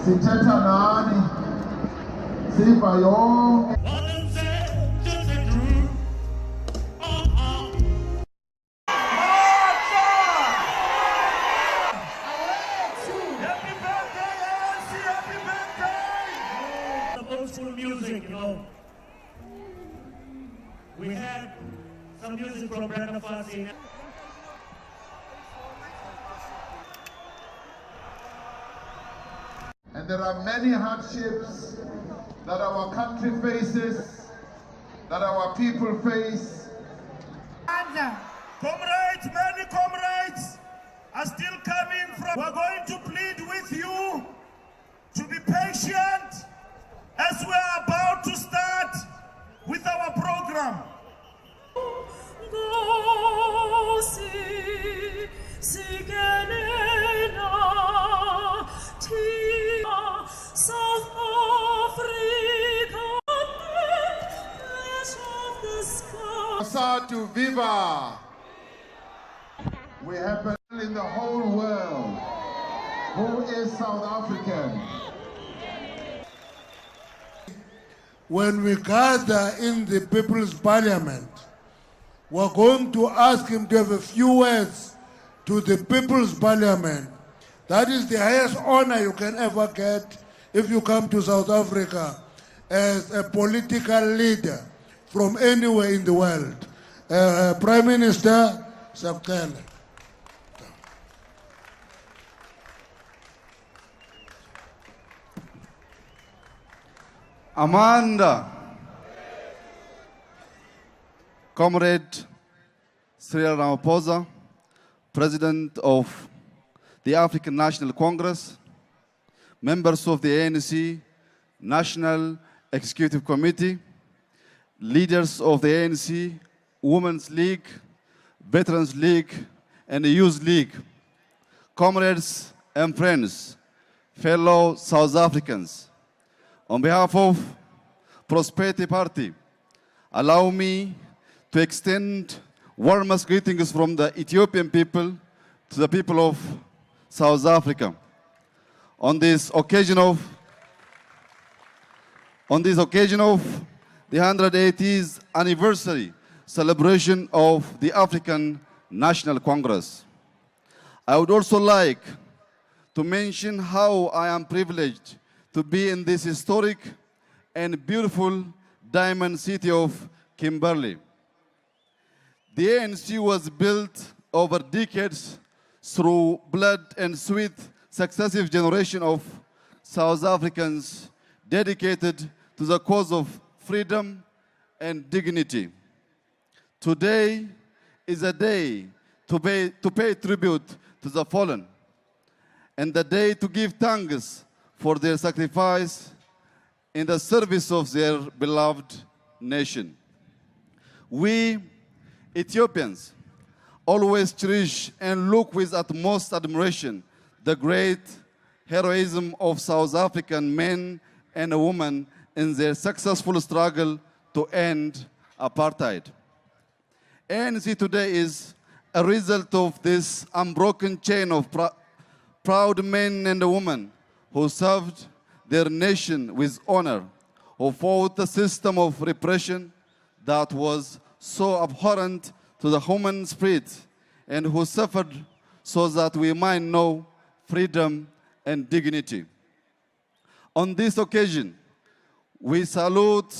Sithetha nani, siva yonke. Old school music, you know. We had some music from Brenda Fassie. And there are many hardships that our country faces, that our people face. Comrades, many comrades are still coming from. We're going to plead with you to be patient as we are about to start with our program. To Viva! We happen in the whole world. Who is South African? When we gather in the People's Parliament, we're going to ask him to have a few words to the People's Parliament. That is the highest honor you can ever get if you come to South Africa as a political leader from anywhere in the world. Prime Minister, Sabkele. Amanda, Comrade Cyril Ramaphosa, President of the African National Congress, members of the ANC National Executive Committee, leaders of the ANC Women's League, Veterans League, and the Youth League, comrades and friends, fellow South Africans, on behalf of Prosperity Party, allow me to extend warmest greetings from the Ethiopian people to the people of South Africa. On this occasion of the 180th anniversary celebration of the African National Congress. I would also like to mention how I am privileged to be in this historic and beautiful diamond city of Kimberley. The ANC was built over decades through blood and sweat, successive generations of South Africans dedicated to the cause of freedom and dignity. Today is a day to pay tribute to the fallen, and the day to give thanks for their sacrifice in the service of their beloved nation. We, Ethiopians, always cherish and look with utmost admiration the great heroism of South African men and women in their successful struggle to end apartheid. ANC today is a result of this unbroken chain of proud men and women who served their nation with honor, who fought the system of repression that was so abhorrent to the human spirit, and who suffered so that we might know freedom and dignity. On this occasion, we salute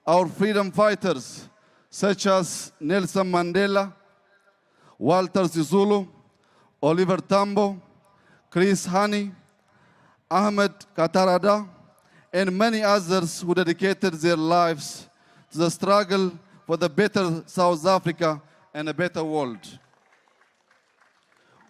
our freedom fighters such as Nelson Mandela, Walter Sisulu, Oliver Tambo, Chris Hani, Ahmed Katarada, and many others who dedicated their lives to the struggle for the better South Africa and a better world.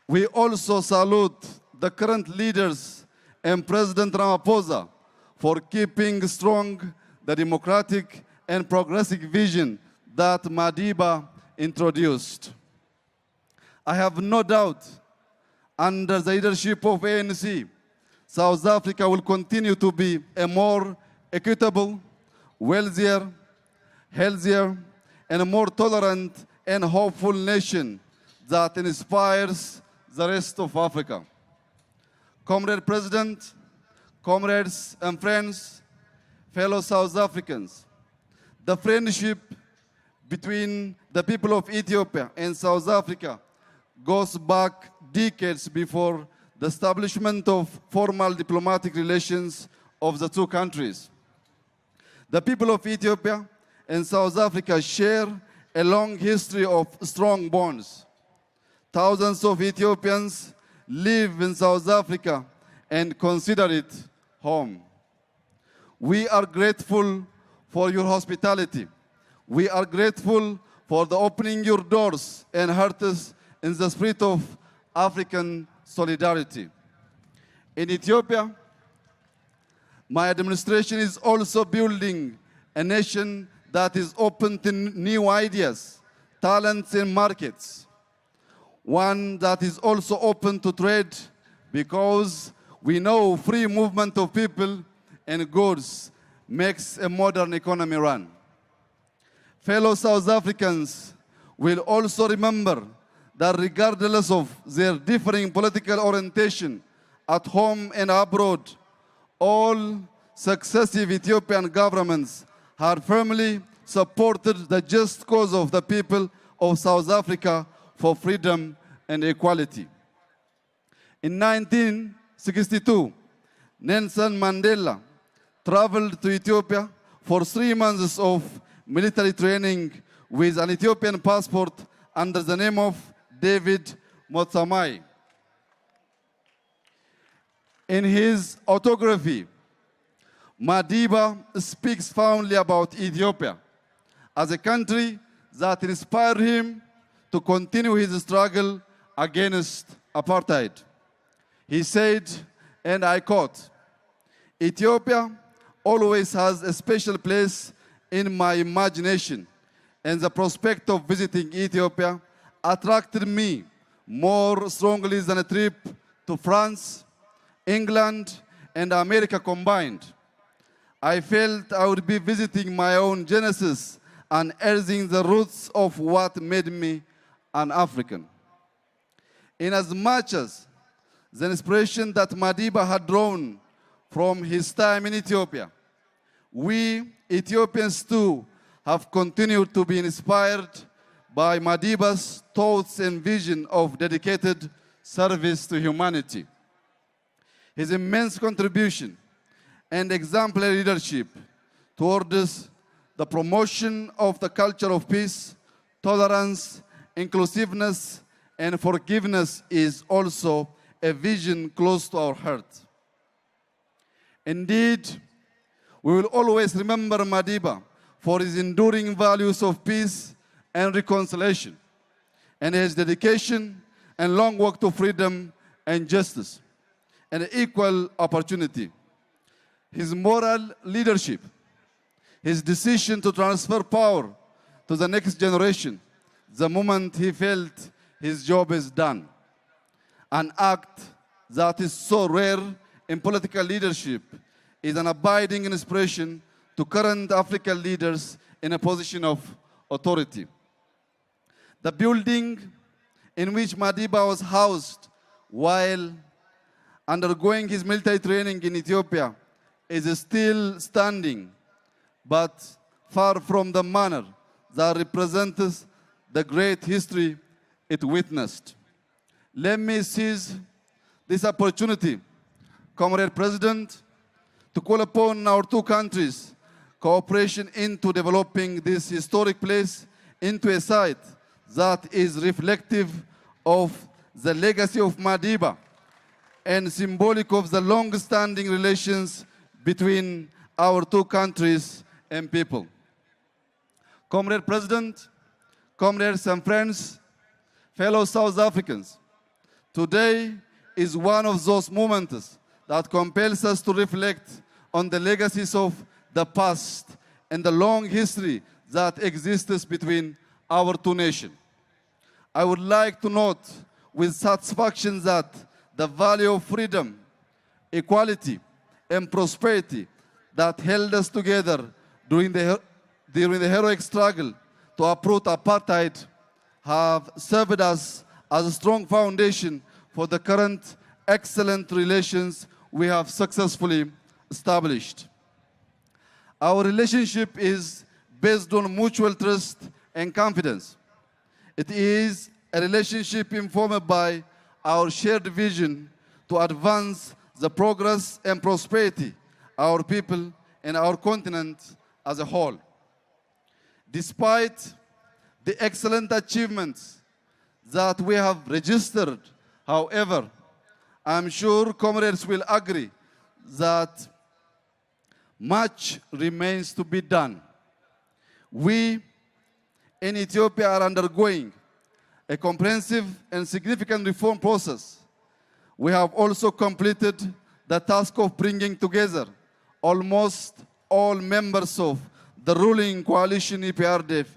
We also salute the current leaders and President Ramaphosa for keeping strong the democratic and progressive vision that Madiba introduced. I have no doubt, under the leadership of ANC, South Africa will continue to be a more equitable, wealthier, healthier, and a more tolerant and hopeful nation that inspires the rest of Africa. Comrade President, comrades and friends, fellow South Africans, the friendship between the people of Ethiopia and South Africa goes back decades before the establishment of formal diplomatic relations of the two countries. The people of Ethiopia and South Africa share a long history of strong bonds. Thousands of Ethiopians live in South Africa and consider it home. We are grateful for your hospitality. We are grateful for the opening your doors and hearts in the spirit of African solidarity. In Ethiopia, my administration is also building a nation that is open to new ideas, talents, and markets. One that is also open to trade, because we know free movement of people and goods makes a modern economy run. Fellow South Africans will also remember that regardless of their differing political orientation at home and abroad, all successive Ethiopian governments have firmly supported the just cause of the people of South Africa for freedom and equality. In 1962, Nelson Mandela traveled to Ethiopia for 3 months of military training with an Ethiopian passport under the name of David Motsamai. In his autography, Madiba speaks fondly about Ethiopia as a country that inspired him to continue his struggle against apartheid. He said, and I quote, "Ethiopia always has a special place in my imagination, and the prospect of visiting Ethiopia attracted me more strongly than a trip to France, England, and America combined. I felt I would be visiting my own genesis and earthing the roots of what made me an African." Inasmuch as the inspiration that Madiba had drawn from his time in Ethiopia, we Ethiopians too have continued to be inspired by Madiba's thoughts and vision of dedicated service to humanity. His immense contribution and exemplary leadership towards the promotion of the culture of peace, tolerance, inclusiveness, and forgiveness is also a vision close to our heart. Indeed, we will always remember Madiba for his enduring values of peace and reconciliation, and his dedication and long work to freedom and justice and equal opportunity. His moral leadership, his decision to transfer power to the next generation the moment he felt his job is done, an act that is so rare in political leadership, is an abiding inspiration to current African leaders in a position of authority. The building in which Madiba was housed while undergoing his military training in Ethiopia is still standing, but far from the manner that represents the great history it witnessed. Let me seize this opportunity, Comrade President, to call upon our two countries' cooperation into developing this historic place into a site that is reflective of the legacy of Madiba and symbolic of the long-standing relations between our two countries and people. Comrade President, comrades and friends, fellow South Africans, today is one of those moments that compels us to reflect on the legacies of the past and the long history that exists between our two nations. I would like to note with satisfaction that the value of freedom, equality, and prosperity that held us together during the heroic struggle to uproot apartheid have served us as a strong foundation for the current excellent relations we have successfully established. Our relationship is based on mutual trust and confidence. It is a relationship informed by our shared vision to advance the progress and prosperity of our people and our continent as a whole. Despite the excellent achievements that we have registered, however, I'm sure comrades will agree that much remains to be done. We in Ethiopia are undergoing a comprehensive and significant reform process. We have also completed the task of bringing together almost all members of the ruling coalition EPRDF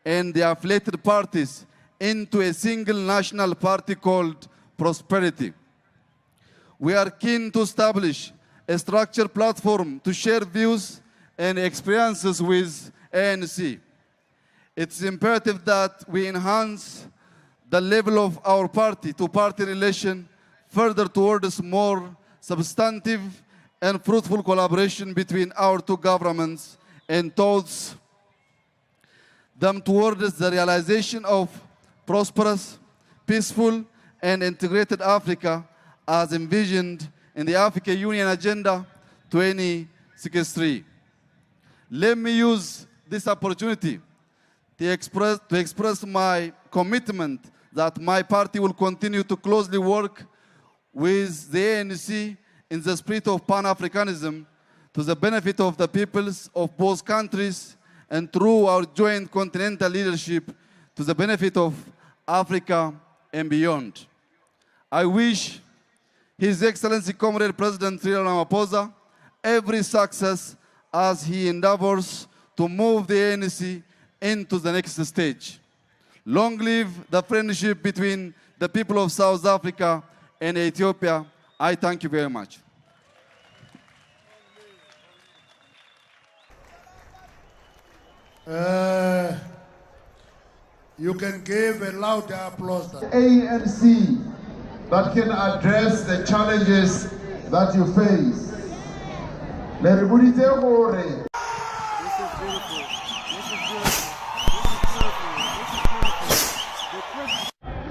and the affiliated parties into a single national party called Prosperity. We are keen to establish a structured platform to share views and experiences with ANC. It's imperative that we enhance the level of our party-to-party relation further towards more substantive and fruitful collaboration between our two governments and towards the realization of prosperous, peaceful, and integrated Africa as envisioned in the Africa Union Agenda 2063. Let me use this opportunity to express my commitment that my party will continue to closely work with the ANC in the spirit of Pan-Africanism to the benefit of the peoples of both countries and through our joint continental leadership to the benefit of Africa and beyond. I wish His Excellency Comrade President Cyril Ramaphosa every success as he endeavors to move the ANC into the next stage. Long live the friendship between the people of South Africa and Ethiopia. I thank you very much. You can give a louder applause. ANC that can address the challenges that you face.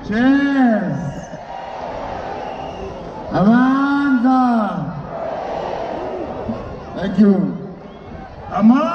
Cheers! Amanda! Thank you. Amanda!